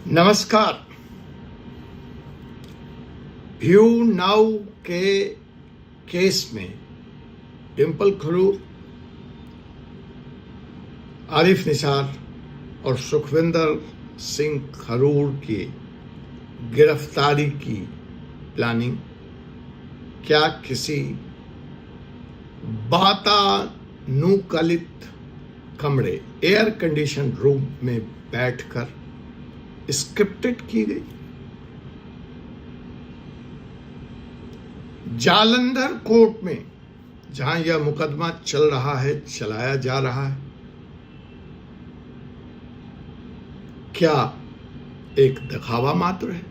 नमस्कार। View now के case में डिंपल खरूर, आरिफ निसार और सुखविंदर सिंह खरूर की गिरफ्तारी की प्लानिंग क्या किसी वातानुकूलित कमरे एयर कंडीशन रूम में बैठकर स्क्रिप्टेड की गई? जालंधर कोर्ट में जहां यह मुकदमा चल रहा है, चलाया जा रहा है, क्या एक दिखावा मात्र है?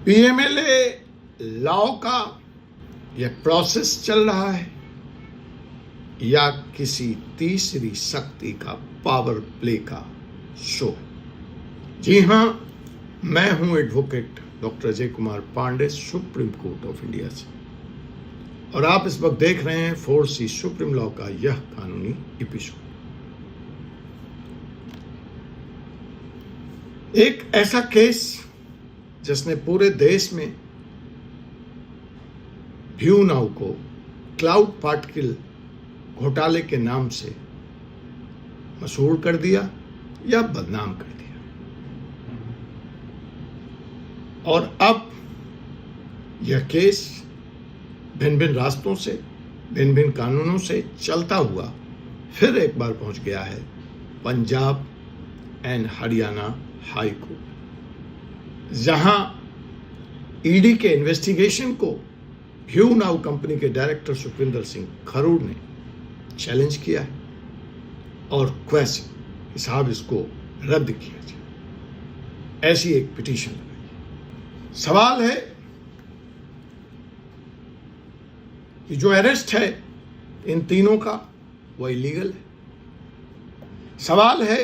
पीएमएलए लॉ का यह प्रोसेस चल रहा है या किसी तीसरी शक्ति का पावर प्ले का शो है? जी हां, मैं हूं advocate doctor Ajay Kumar Pandey, supreme court of India से, और आप इस वक्त देख रहे हैं 4C सुप्रीम लॉ का यह कानूनी एपिसोड। एक ऐसा केस जिसने पूरे देश में व्यू नाउ को क्लाउड पार्टिकल घोटाले के नाम से मशहूर कर दिया या बदनाम कर दिया, और अब यह केस भिन्न भिन्न रास्तों से, भिन्न भिन्न कानूनों से चलता हुआ फिर एक बार पहुंच गया है Punjab and Haryana high court, जहां ईडी के इन्वेस्टिगेशन को व्यू नाउ कंपनी के डायरेक्टर सुखविंदर सिंह खरूर ने चैलेंज किया है और क्वेश्चन कि साहब इसको रद्द किया जाए, ऐसी एक पिटीशन लगाई। सवाल है कि जो अरेस्ट है इन तीनों का वो इलीगल है। सवाल है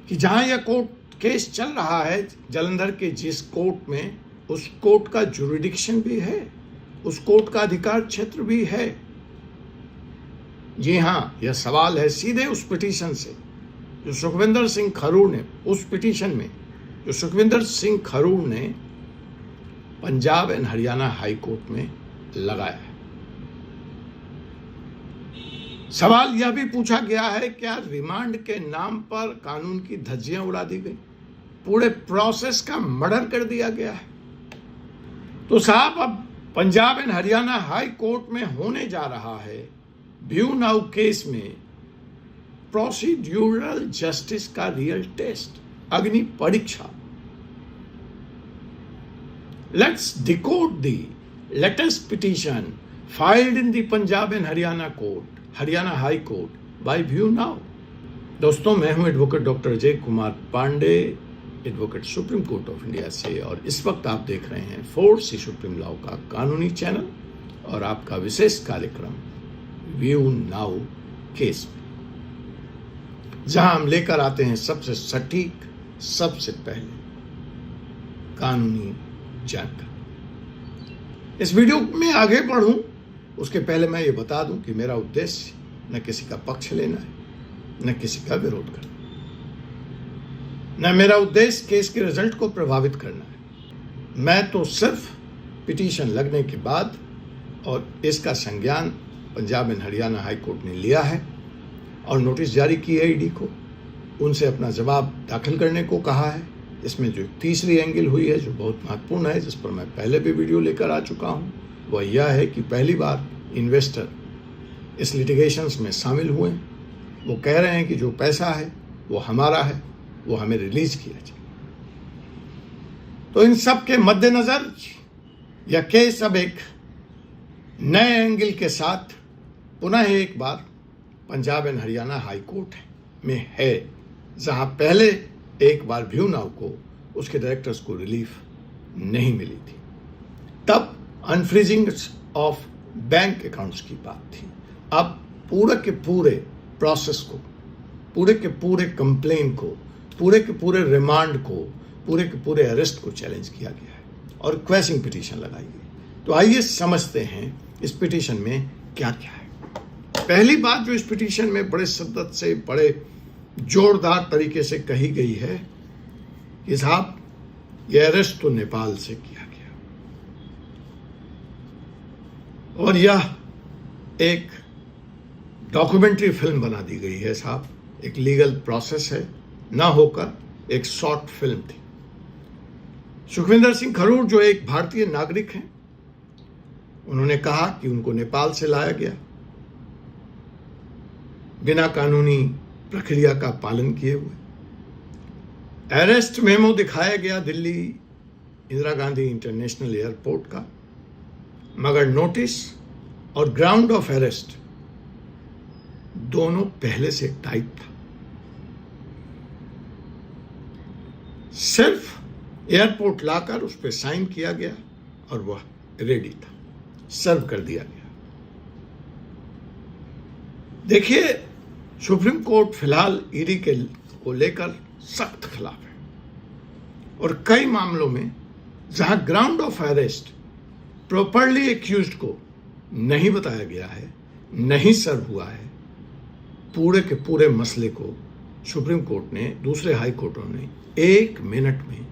कि जहां यह कोर्ट केस चल रहा है, जालंधर के जिस कोर्ट में, उस कोर्ट का जुरिडिक्शन भी है, उस कोर्ट का अधिकार क्षेत्र भी है। जी हां, यह सवाल है सीधे उस पिटीशन से जो सुखविंदर सिंह खरूर ने, उस पिटीशन में जो सुखविंदर सिंह खरूर ने Punjab and Haryana high court में लगाया है। सवाल यह भी पूछा गया है, क्या रिमांड के नाम पर कानून की धज्जियां उड़ा दी गई, पूरे प्रोसेस का मर्डर कर दिया गया है? तो साहब, अब Punjab and Haryana high court में होने जा रहा है व्यू नाउ केस में प्रोसीड्यूरल जस्टिस का रियल टेस्ट, अग्नि परीक्षा। Let's decode the latest petition filed in the Punjab and Haryana court, Haryana high court by view now. दोस्तों, मैं हूं advocate doctor Ajay Kumar Pandey, advocate supreme court of India से, और इस वक्त आप देख रहे हैं 4C सुप्रीम लॉ का कानूनी चैनल और आपका विशेष कार्यक्रम व्यू नाउ केस में, जहां हम लेकर आते हैं सबसे सटीक, सबसे पहले कानूनी जानकारी। इस वीडियो में आगे बढ़ूं उसके पहले मैं ये बता दूं कि मेरा उद्देश्य न किसी का पक्ष लेना है, न किसी का विरोध करना, न मेरा उद्देश्य केस के रिजल्ट को प्रभावित करना है। मैं तो सिर्फ पिटीशन लगने के बाद, और इसका संज्ञान Punjab and Haryana high court ने लिया है और नोटिस जारी की है ईडी को, उनसे अपना जवाब दाखिल करने को कहा है। इसमें जो तीसरी एंगल हुई है, जो बहुत महत्वपूर्ण है, जिस पर मैं पहले भी वीडियो लेकर आ चुका हूं, वह यह है कि पहली बार इन्वेस्टर इस लिटिगेशंस में शामिल हुए। वो कह रहे हैं कि जो पैसा है वो हमारा है, वो हमें रिलीज किया जाए। तो इन सब के मद्देनजर यह केस अब एक नए एंगल के साथ पुनः एक बार Punjab and Haryana high court में है, जहां पहले एक बार व्यू नाउ को, उसके डायरेक्टर्स को रिलीफ नहीं मिली थी। तब अनफ्रीजिंग ऑफ बैंक अकाउंट्स की बात थी। अब पूरे के पूरे प्रोसेस को, पूरे के पूरे कंप्लेन को, पूरे के पूरे रिमांड को, पूरे के पूरे अरेस्ट को चैलेंज किया गया है और क्वेशिंग पिटीशन लगाई गई। तो आइए समझते हैं इस पिटीशन में क्या क्या है। पहली बात जो इस पिटीशन में बड़े शिद्दत से, बड़े जोरदार तरीके से कही गई है कि साहब यह अरेस्ट तो नेपाल से किया गया और यह एक डॉक्यूमेंट्री फिल्म बना दी गई है साहब। एक लीगल प्रोसेस है, ना होकर एक शॉर्ट फिल्म थी। सुखविंदर सिंह खरूड़ जो एक भारतीय नागरिक हैं, उन्होंने कहा कि उनको नेपाल से लाया गया, बिना कानूनी प्रक्रिया का पालन किए हुए। अरेस्ट मेमो दिखाया गया दिल्ली इंदिरा गांधी इंटरनेशनल एयरपोर्ट का, मगर नोटिस और ग्राउंड ऑफ अरेस्ट दोनों पहले से टाइप था। सिर्फ एयरपोर्ट लाकर उस पर साइन किया गया और वह रेडी था, सर्व कर दिया गया। देखिए, सुप्रीम कोर्ट फिलहाल ईडी को लेकर सख्त खिलाफ है और कई मामलों में जहां ground of arrest properly accused को नहीं बताया गया है, नहीं सर्व हुआ है, पूरे के पूरे मसले को सुप्रीम कोर्ट ने, दूसरे हाई कोर्टों ने 1 मिनट में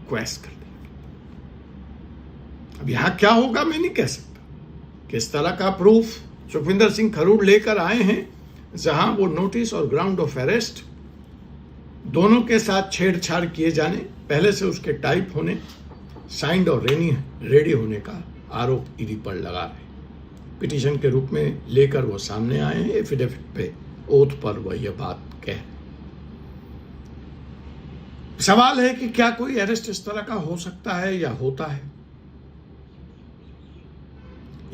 क्वैश कर दिया। अब यहां क्या होगा मैं नहीं कह सकता। किस तरह का प्रूफ सुखविंदर सिंह खरूड़ लेकर आए हैं, जहां वो नोटिस और ग्राउंड ऑफ अरेस्ट दोनों के साथ छेड़छाड़ किए जाने, पहले से उसके टाइप होने, साइंड और रेडी होने का आरोप ईडी पर लगा रहे। पिटीशन के रूप में लेकर वो सामने आए हैं, एफिडेविट पे, ओथ पर वह यह बात कह। सवाल है कि क्या कोई अरेस्ट इस तरह का हो सकता है या होता है,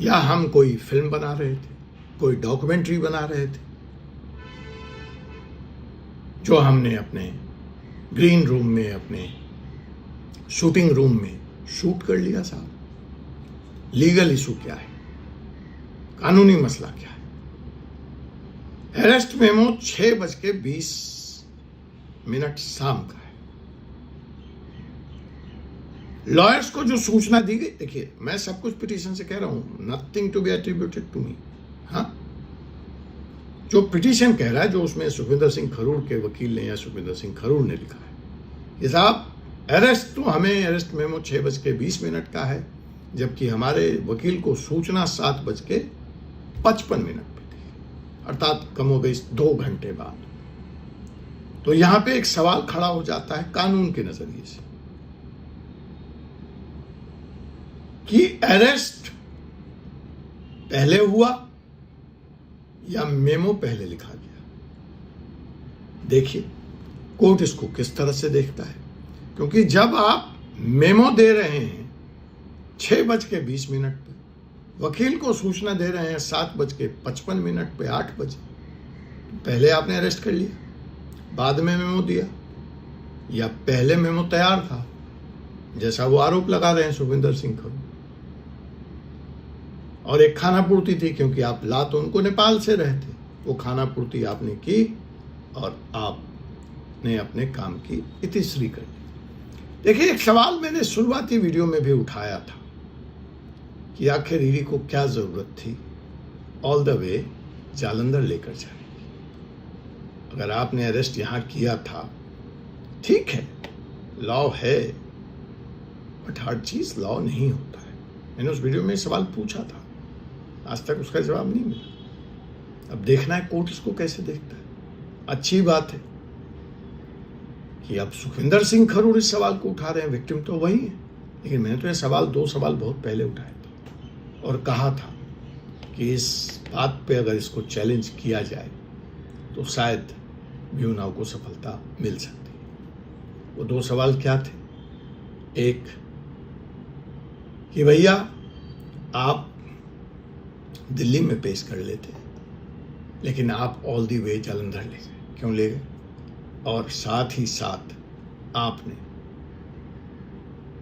या हम कोई फिल्म बना रहे थे, कोई डॉक्यूमेंट्री बना रहे थे जो हमने अपने ग्रीन रूम में, अपने शूटिंग रूम में शूट कर लिया। साहब लीगल इशू क्या है, कानूनी मसला क्या है? अरेस्ट मेमो 6:20 शाम का है। लॉयर्स को जो सूचना दी गई, देखिए मैं सब कुछ पिटीशन से कह रहा हूं, nothing to be attributed to me. हाँ, जो पिटीशन कह रहा है, जो उसमें सुखविंदर सिंह खरूड़ के वकील ने या सुखविंदर सिंह खरूड़ ने लिखा है, ये साहब अरेस्ट तो हमें, अरेस्ट मेमो 6:20 का है, जबकि हमारे वकील को सूचना 7:55 पे थी, अर्थात कमोबेश 2 घंटे बाद। तो यहां पे एक सवाल खड़ा हो जाता है कानून के नजरिए से कि अरेस्ट पहले हुआ या मेमो पहले लिखा गया। देखिए कोर्ट इसको किस तरह से देखता है, क्योंकि जब आप मेमो दे रहे हैं 6:20 पे, वकील को सूचना दे रहे हैं 7:55 पे, 8 बजे, पहले आपने अरेस्ट कर लिया, बाद में मेमो दिया, या पहले मेमो तैयार था, जैसा वो आरोप लगा रहे हैं सुखविंदर सिंह खरूड़, और एक खाना पूर्ति थी, क्योंकि आप ला तो उनको नेपाल से रहे थे, वो खाना पूर्ति आपने की और आपने अपने काम की इतिश्री कर ली। देखिए, एक सवाल मैंने शुरुआती वीडियो में भी उठाया था कि आखिर ईडी को क्या जरूरत थी ऑल द वे जालंधर लेकर जाने की। अगर आपने अरेस्ट यहां किया था, ठीक है, लॉ है, बट हर चीज लॉ नहीं होता है। मैंने उस वीडियो में सवाल पूछा था, आज तक उसका जवाब नहीं मिला। अब देखना है कोर्ट इसको कैसे देखता है। अच्छी बात है कि अब सुखविंदर सिंह खरूड़ इस सवाल को उठा रहे हैं, विक्टिम तो वही है, लेकिन मैंने तो ये सवाल 2 सवाल बहुत पहले उठाए थे और कहा था कि इस बात पे अगर इसको चैलेंज किया जाए तो शायद ब्यूनाव को सफलता मिल सकती है। वो 2 सवाल क्या थे? एक कि भैया आप दिल्ली में पेश कर लेते, लेकिन आप ऑल दी वे जालंधर ले गए, क्यों ले गए? और साथ ही साथ आपने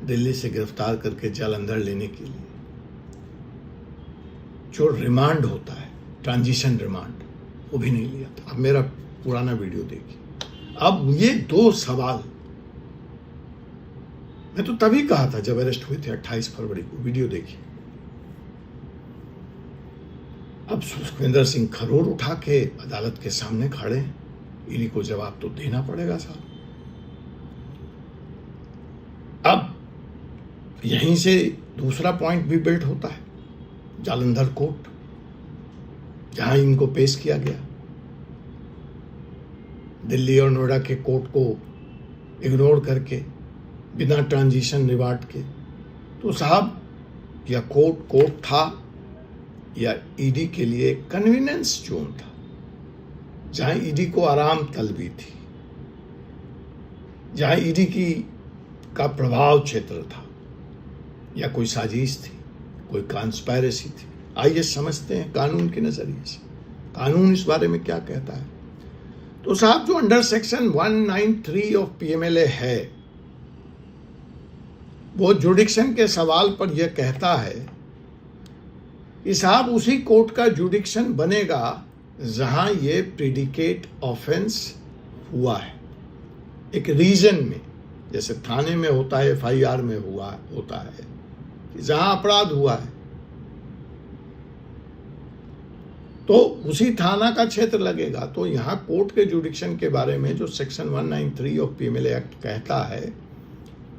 दिल्ली से गिरफ्तार करके जालंधर लेने के लिए जो रिमांड होता है, ट्रांजिशन रिमांड, वो भी नहीं लिया था। अब मेरा पुराना वीडियो देखिए। अब ये 2 सवाल मैं तो तभी कहा था जब अरेस्ट हुए थे 28 फरवरी को, वीडियो देखिए। अब सुखविंदर सिंह खरूड़ उठा के अदालत के सामने खड़े हैं, ईडी को जवाब तो देना पड़ेगा साहब। अब यहीं से दूसरा पॉइंट भी बिल्ड होता है, जालंधर कोर्ट जहां इनको पेश किया गया, दिल्ली और नोएडा के कोर्ट को इग्नोर करके, बिना ट्रांजिशन रिवार्ड के। तो साहब, यह कोर्ट था या ईडी के लिए कन्वीनियंस जोन था, जहां ईडी को आराम तलबी थी, जहां ईडी का प्रभाव क्षेत्र था, या कोई साजिश थी, कोई कॉन्स्पायरेसी थी। आइए समझते हैं कानून के नजरिए से कानून इस बारे में क्या कहता है। तो साहब, जो अंडर सेक्शन 193 ऑफ पीएमएलए है, वो जुडिक्शन के सवाल पर यह कहता है कि साहब उसी कोर्ट का जुडिक्शन बनेगा जहां ये प्रेडिकेट ऑफेंस हुआ है, एक रीजन में, जैसे थाने में होता है, एफआईआर में होता है कि जहां अपराध हुआ है तो उसी थाना का क्षेत्र लगेगा। तो यहां कोर्ट के जुडिक्शन के बारे में जो सेक्शन 193 ऑफ पीएमएलए एक्ट कहता है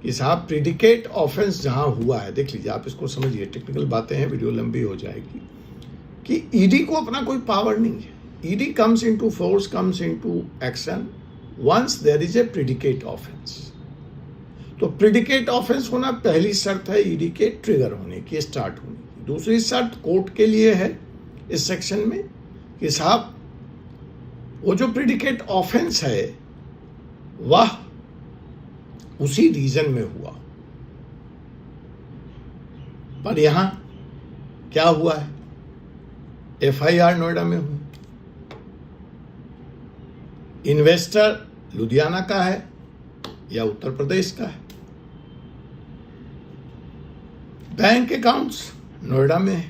कि साहब प्रेडिकेट ऑफेंस जहां हुआ है, देख लीजिए, आप इसको समझिए, टेक्निकल बातें हैं, वीडियो लंबी हो जाएगी, कि ईडी को अपना कोई पावर नहीं है। ED comes into force, comes into action once there is a predicate offence. तो प्रेडिकेट ऑफेंस होना पहली शर्त है ईडी के ट्रिगर होने की, स्टार्ट होने की। दूसरी शर्त कोर्ट के लिए है इस सेक्शन में कि साहब वो जो प्रेडिकेट ऑफेंस है वह उसी रीजन में हुआ। पर यहां क्या हुआ है, एफआईआर नोएडा में हुई, इन्वेस्टर लुधियाना का है या उत्तर प्रदेश का है, बैंक अकाउंट्स नोएडा में है।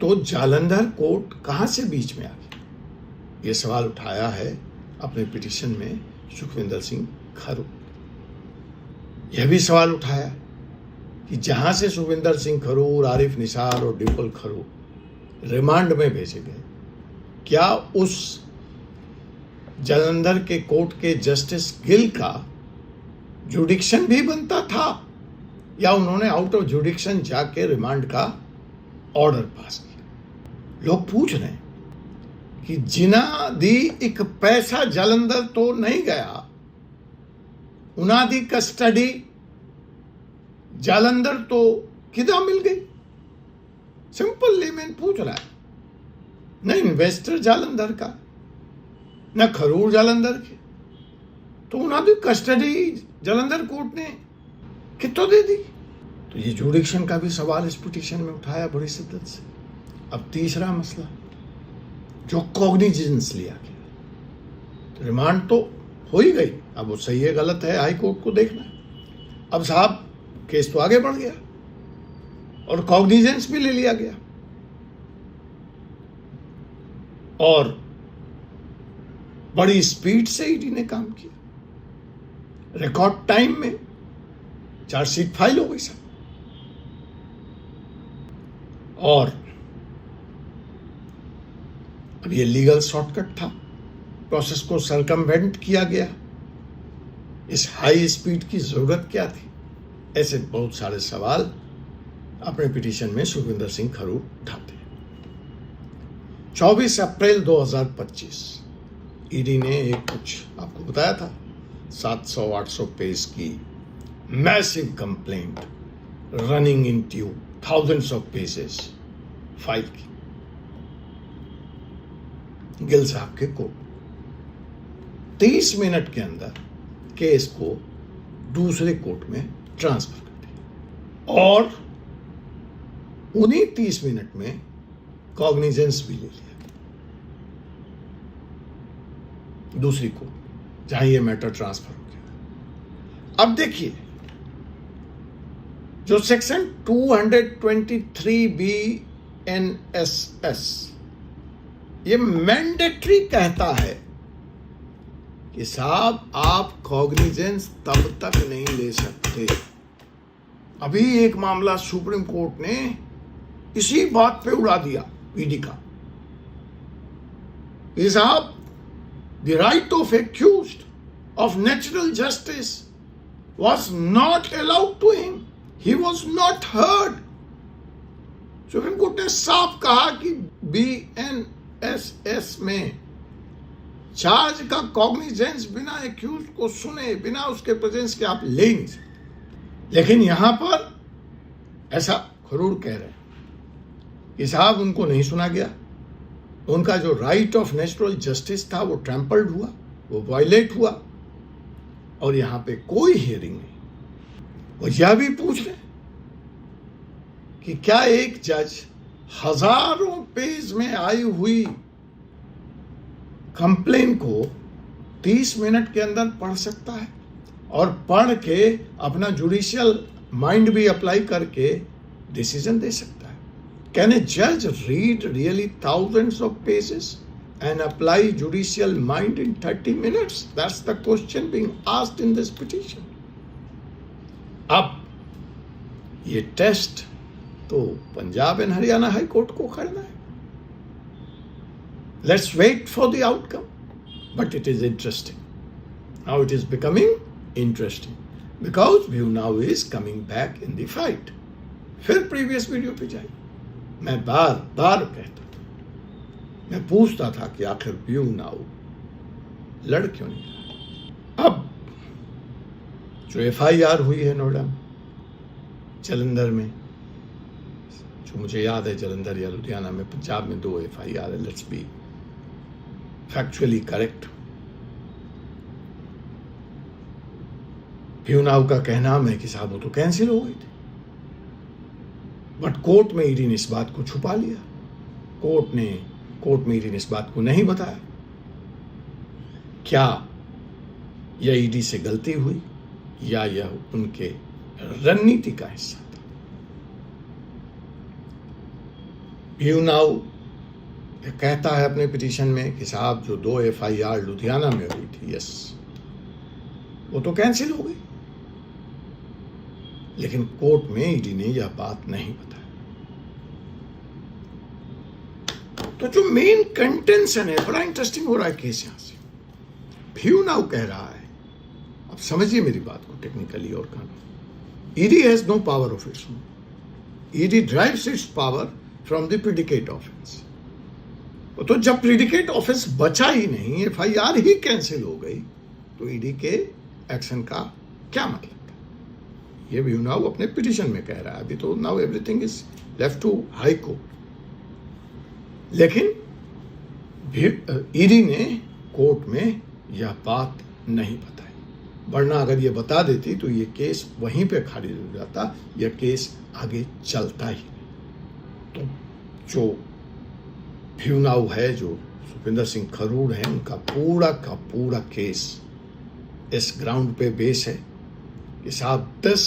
तो जालंधर कोर्ट कहां से बीच में आ गया, यह सवाल उठाया है अपने पिटीशन में सुखविंदर सिंह खरू। यह भी सवाल उठाया कि जहां से सुखविंदर सिंह खरू, आरिफ निसार और डिम्पल खरू रिमांड में भेजे गए, क्या उस जालंधर के कोर्ट के जस्टिस गिल का जुडिक्शन भी बनता था, या उन्होंने आउट ऑफ जुडिक्शन जाके रिमांड का ऑर्डर पास किया। लोग पूछ रहे हैं कि जिना दी एक पैसा जालंधर तो नहीं गया, उना दी कस्टडी जालंधर तो किधर मिल गई। सिंपल लेमैन पूछ रहा है, न इन्वेस्टर जालंधर का, न खरूर जालंधर के, तो उना दी कस्टडी जालंधर कोर्ट ने कितो दे दी। तो ये जुडिक्शन का भी सवाल इस पिटीशन में उठाया बड़ी शिद्दत से। अब तीसरा मसला, जो कॉग्निजेंस लिया गया, तो रिमांड तो हो ही गई, अब वो सही है गलत है हाई कोर्ट को देखना है। अब साहब केस तो आगे बढ़ गया और कॉग्निजेंस भी ले लिया गया, और बड़ी स्पीड से ईडी ने काम किया, रिकॉर्ड टाइम में चार्जशीट फाइल हो गई सब। और अब ये लीगल शॉर्टकट था, प्रोसेस को सरकमवेंट किया गया, इस हाई स्पीड की जरूरत क्या थी, ऐसे बहुत सारे सवाल अपने पिटीशन में सुखविंदर सिंह खरू उठाते हैं। 24 अप्रैल 2025 ईडी ने एक कुछ आपको बताया था 700-800 पेज की massive complaint running in tube, thousands of pages file की गिल साहब के कोर्ट। 30 मिनट के अंदर केस को दूसरे कोर्ट में ट्रांसफर कर दिया, और उन्हीं 30 मिनट में कॉग्निजेंस भी ले लिया दूसरी कोर्ट जहां ये मैटर ट्रांसफर हो गया। अब देखिए, जो सेक्शन 223B NSS ये मैंडेटरी कहता है कि साहब आप कॉग्निजेंस तब तक नहीं ले सकते। अभी एक मामला सुप्रीम कोर्ट ने इसी बात पे उड़ा दिया ईडी का कि साहब, the right of accused of natural justice was not allowed to him. He was not heard. Supreme court ने साफ कहा कि BNSS में चार्ज का कॉग्निजेंस बिना एक्यूज को सुने, बिना उसके प्रेजेंस के आप ले नहीं सकते। लेकिन यहां पर ऐसा खरूड़ कह रहे हैं कि साहब उनको नहीं सुना गया, उनका जो राइट ऑफ नेचुरल जस्टिस था वो ट्रैम्पल्ड हुआ, वो वायलेट हुआ, और यहां पे कोई हियरिंग नहीं। वो यह भी पूछ रहे कि क्या एक जज हजारों पेज में आई हुई कंप्लेन को 30 मिनट के अंदर पढ़ सकता है और पढ़ के अपना जुडिशियल माइंड भी अप्लाई करके डिसीजन दे सकता है? कैन ए जज read really thousands of pages and apply judicial mind in 30 minutes? That's the question being asked in this petition. अब ये टेस्ट तो Punjab and Haryana high court को करना है। Let's wait for the outcome. But it is interesting. Now it is becoming interesting because View Now is coming back in the fight. फिर previous video पे जाइए। मैं बार बार कहता था, मैं पूछता था कि आखिर View Now लड़ क्यों नहीं रहा। अब जो FIR हुई है नोएडा में, जालंधर में, जो मुझे याद है जालंधर या लुधियाना में, पंजाब में 2 FIR है। Let's be factually correct. View Now का कहना है कि साहब वो तो कैंसिल हो गई थी, बट कोर्ट में ईडी ने इस बात को छुपा लिया। कोर्ट में ईडी ने इस बात को नहीं बताया। क्या यह ईडी से गलती हुई या यह उनके रणनीति का हिस्सा था? View Now कहता है अपने पिटीशन में कि साहब जो 2 FIR लुधियाना में हुई थी, यस, वो तो कैंसिल हो गई, लेकिन कोर्ट में ईडी ने यह बात नहीं बताई। तो जो मेन कंटेंशन है, बड़ा इंटरेस्टिंग हो रहा है केस यहां से। View Now कह रहा है, अब समझिए मेरी बात को टेक्निकली और कानून, ED has no power of its own. ED drives its power from the predicate offence. तो जब प्रेडिकेट ऑफेंस बचा ही नहीं, FIR ही कैंसिल हो गई, तो ईडी के एक्शन का क्या मतलब था? ये View Now अपने पिटीशन में कह रहा है। अभी तो now everything is left to high court. लेकिन ईडी ने कोर्ट में यह बात नहीं बताई, वरना अगर ये बता देती तो ये केस वहीं पे खारिज हो जाता, यह केस आगे चलता ही नहीं। तो जो View Now है, जो सुखविंदर सिंह खरूड़ हैं, उनका पूरा का पूरा केस इस ग्राउंड पे बेस है कि साहब दिस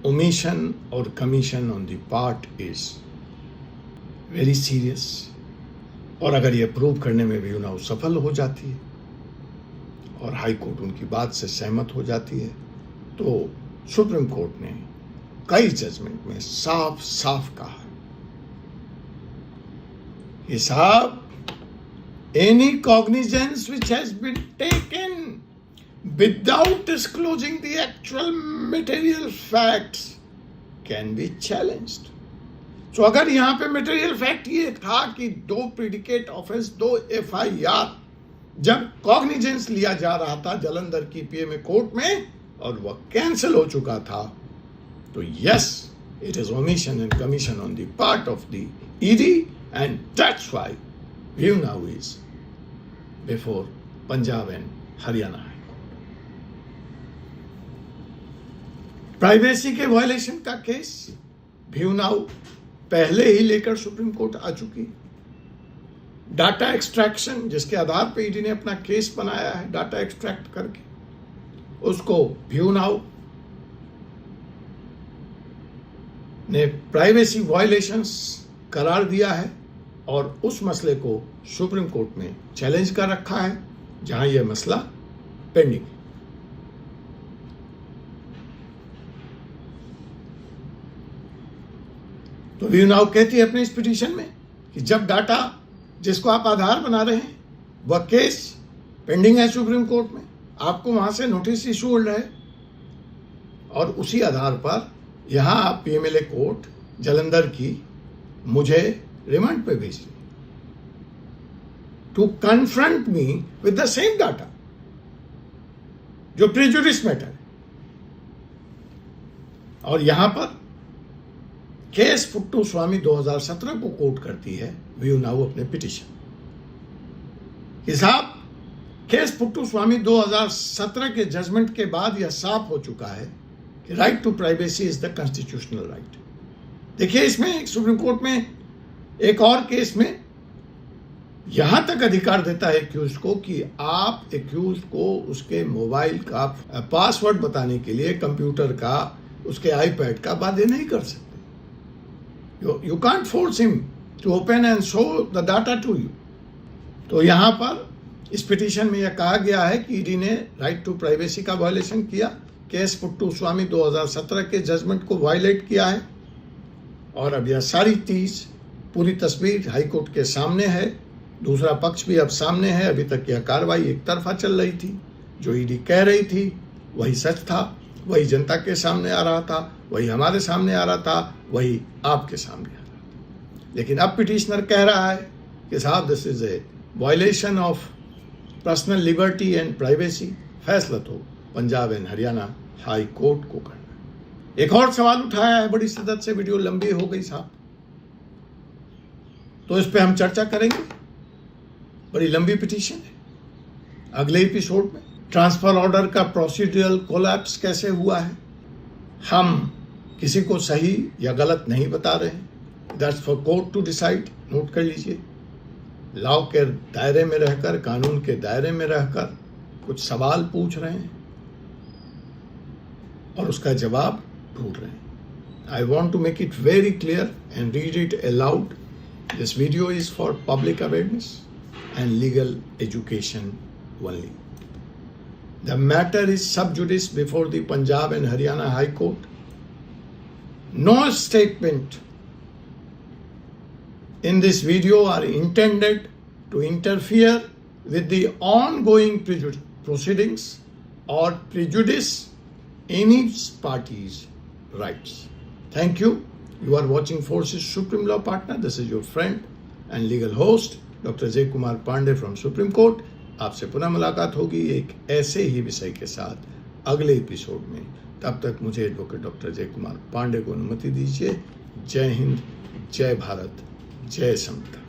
ओमिशन और commission on the part is very serious, और अगर ये प्रूव करने में View Now सफल हो जाती है और हाई कोर्ट उनकी बात से सहमत हो जाती है, तो सुप्रीम कोर्ट ने कई जजमेंट में साफ साफ कहा है कि साहब, any cognizance which has been taken without disclosing the actual material facts can be challenged. तो अगर यहां पे मटेरियल फैक्ट ये था कि 2 प्रेडिकेट ऑफेंस, 2 FIR जब कॉग्निजेंस लिया जा रहा था जालंधर की PMA कोर्ट में और वह कैंसिल हो चुका था, तो yes, it is omission and commission on the part of the ED, and that's why View Now is before Punjab and Haryana High Court. Privacy के वायलेशन का केस View Now पहले ही लेकर सुप्रीम कोर्ट आ चुकी। Data extraction, जिसके आधार पे ED ने अपना case बनाया है, डाटा एक्सट्रैक्ट करके उसको View Now ने प्राइवेसी वायलेशंस करार दिया है और उस मसले को सुप्रीम कोर्ट में चैलेंज कर रखा है, जहां यह मसला पेंडिंग है। तो View Now कहती है अपने इस पिटीशन में कि जब डाटा जिसको आप आधार बना रहे हैं वह केस पेंडिंग है सुप्रीम कोर्ट में, आपको वहां से नोटिस इशूड है और उसी आधार पर यहां आप पीएमएलए कोर्ट जालंधर की मुझे रिमांड पे भेज रही to confront me with the same data जो प्रेजुडिस मैटर है। और यहां पर केस पुट्टुस्वामी 2017 को कोट करती है व्यू नाउ अपने पिटीशन कि साहब केस पुट्टुस्वामी 2017 के जजमेंट के बाद यह साफ हो चुका है कि right to privacy is the constitutional right. देखिए इसमें सुप्रीम कोर्ट में एक और केस में यहां तक अधिकार देता है एक्यूज को कि आप एक्यूज को उसके मोबाइल का पासवर्ड बताने के लिए कंप्यूटर का उसके आईपैड का बाध्य नहीं कर सकते। You can't force him to open and show the data to you. तो यहां पर इस पिटीशन में यह कहा गया है कि ईडी ने राइट टू प्राइवेसी का वायलेशन किया, केस पुट्टुस्वामी 2017 के जजमेंट को वायलेट किया है और अब यह सारी चीज पूरी तस्वीर हाईकोर्ट के सामने है। दूसरा पक्ष भी अब सामने है। अभी तक यह कार्रवाई एक तरफा चल रही थी, जो ईडी कह रही थी वही सच था, वही जनता के सामने आ रहा था, वही हमारे सामने आ रहा था, वही आपके सामने आ रहा था। लेकिन अब पिटिशनर कह रहा है कि साहब this is a violation of personal liberty and privacy. फैसला तो Punjab and Haryana high court को करना। एक और सवाल उठाया है बड़ी शिद्दत से, वीडियो लंबी हो गई साहब, तो इस पे हम चर्चा करेंगे। बड़ी लंबी पिटीशन है। अगले एपिसोड में ट्रांसफर ऑर्डर का प्रोसीड्यूरल कोलैप्स कैसे हुआ है, हम किसी को सही या गलत नहीं बता रहे हैं, that's for court to decide. Note कर लीजिए, लॉ के दायरे में रहकर, कानून के दायरे में रहकर कुछ सवाल पूछ रहे हैं और उसका जवाब ढूंढ रहे हैं। I want to make it very clear and read it aloud. This video is for public awareness and legal education only. The matter is sub judice before the Punjab and Haryana High Court. No statement in this video are intended to interfere with the ongoing proceedings or prejudice any party's rights. Thank you. You are watching Forces Supreme Law Partner. This is your friend and legal host doctor Jay Kumar Pandey from supreme court. आपसे पुनः मुलाकात होगी एक ऐसे ही विषय के साथ अगले एपिसोड में। तब तक मुझे एडवोकेट डॉक्टर जय कुमार पांडे को अनुमति दीजिए। जय हिंद, जय भारत, जय समता।